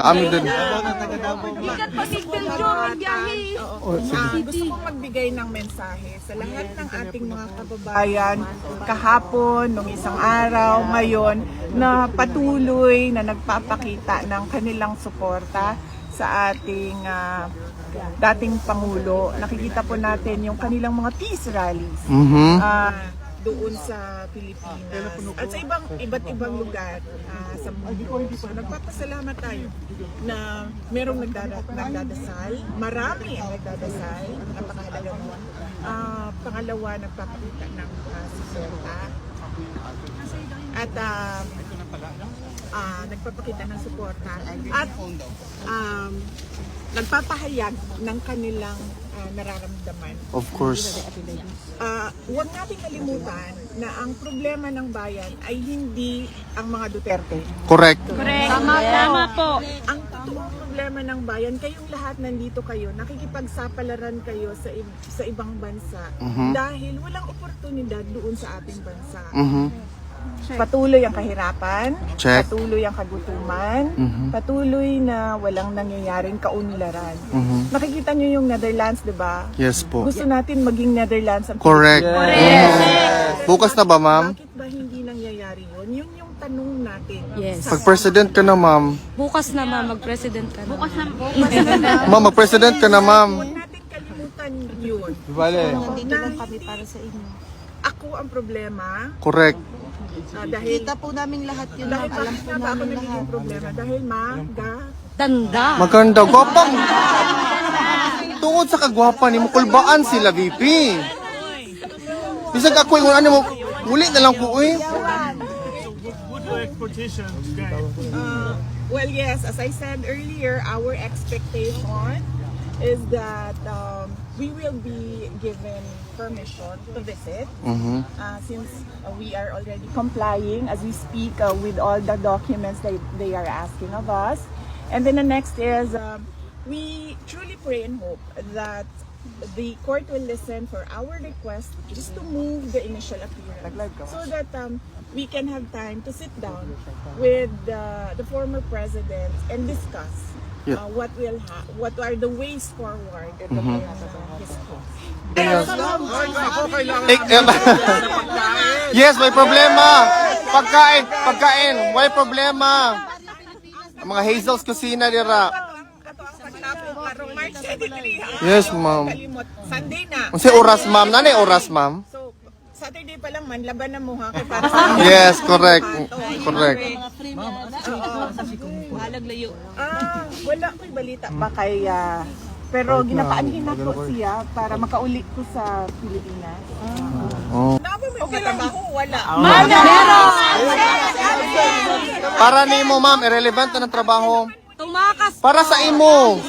Amin din. Bigat pa si Beljo, magbiyahe. Gusto kong magbigay ng mensahe sa lahat ng ating mga kababayan kahapon, nung isang araw, ngayon, na patuloy na nagpapakita ng kanilang suporta sa ating dating Pangulo. Nakikita po natin yung kanilang mga peace rallies doon sa Pilipinas at sa iba't ibang lugar sa mundo. So, nagpapasalamat tayo na merong nagdadasal, marami ang nagdadasal, napakahalaga mo. Pangalawa, nagpapakita ng suporta at nagpapakita ng suporta at nagpapahayag ng kanilang nararamdaman. Of course. Huwag natin kalimutan na ang problema ng bayan ay hindi ang mga Duterte. Correct. Tama po. Ang totoong problema ng bayan, kayong lahat nandito kayo, nakikipagsapalaran kayo sa ibang bansa dahil walang oportunidad doon sa ating bansa. Patuloy ang kahirapan, Check. patuloy ang kagutuman, patuloy na walang nangyayaring kaunlaran. Nakikita nyo yung Netherlands, di ba? Yes po. Gusto natin maging Netherlands ang Correct. Bukas na ba, ma'am? Bakit ba hindi nangyayari yun? Yun yung tanong natin. Yes. Pag-president ka na, ma'am. Bukas na mag-president ka na. Bukas na. Ma'am, mag-president ka na, ma'am. Huwag natin kalimutan yun. Vale. Nandito lang kami para sa inyo. Ako ang problema Correct. dahil Kita po namin lahat yun. dahil Alam bakit po nga ba ako namin nagiging lahat. problema? Dahil Tanda. Maganda. Gwapang. Tungod sa kagwapa ni mo, kulbaan sila, VP. Bisag ako yung ano mo, muli na lang po, eh. well, yes, as I said earlier, our expectation is that we will be given permission to visit since we are already complying as we speak with all the documents that they are asking of us. And then the next is we truly pray and hope that the court will listen for our request just to move the initial appearance so that we can have time to sit down with the former president and discuss what are the ways forward in his cause. Yes, may problema. Pagkain, may problema. Ang mga Hazel's Kusina dira. Yes, ma'am. Sunday na. Unsa oras, ma'am? Nanay oras, ma'am? So, Saturday pa lang man, laban na mo ha. Kaya para sa Yes, correct. Correct. wala ko'y balita pa kay pero ginapaanhin na ko siya para makauli ko sa Pilipinas. Okay lang ako, wala. Para nimo, ma'am, irrelevant na ng trabaho. Tumakas. Para sa imo.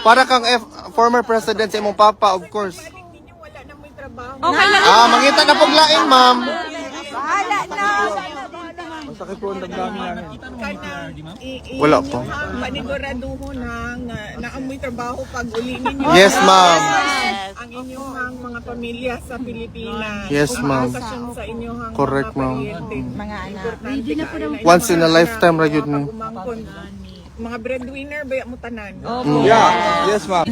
Para kang former president sa imong papa, of course. Balik ninyo, wala na mo'y trabaho. Okay lang. Mangita na paglain, ma'am. Bahala na. Wala po. Paniguraduho na amoy trabaho pag uli ninyo. Yes, ma'am. Ang inyong mga pamilya sa Pilipinas. Yes, ma'am. Kumpasasyon sa inyong Correct, mga ma'am. paryente. Mga anak. Once in a lifetime ra yun, ma'am. Mga breadwinner ba mo tanan? Yes, ma'am.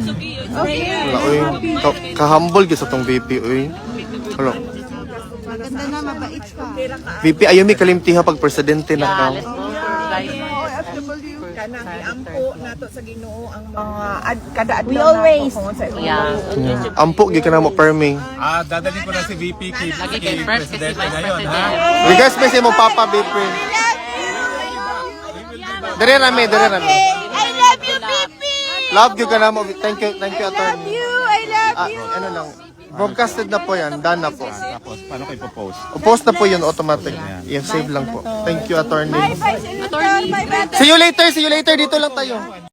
Wala, oy. Kahambol gyud sa tong VP, oy. Wala. Maganda na, mabait ka. VP, ayaw mi kalimtiha pag presidente na ka. Kanang iampo nato sa Ginoo ang mga kada adlaw. We always. Ampo gyud ka na mo permi. Dadalhin ko na si VP kay Presidente ngayon, ha? Regards pa sa imong papa, VP. Dire rami. I love you, Pipi! Love you ka na mo. Thank you, attorney. I love you! Ano lang. Broadcasted na po yan. Done na po. Tapos, paano kayo post? Post na po yun automatic. I-save lang po. Thank you, attorney. Bye, Senator! Bye, See you later. Dito lang tayo.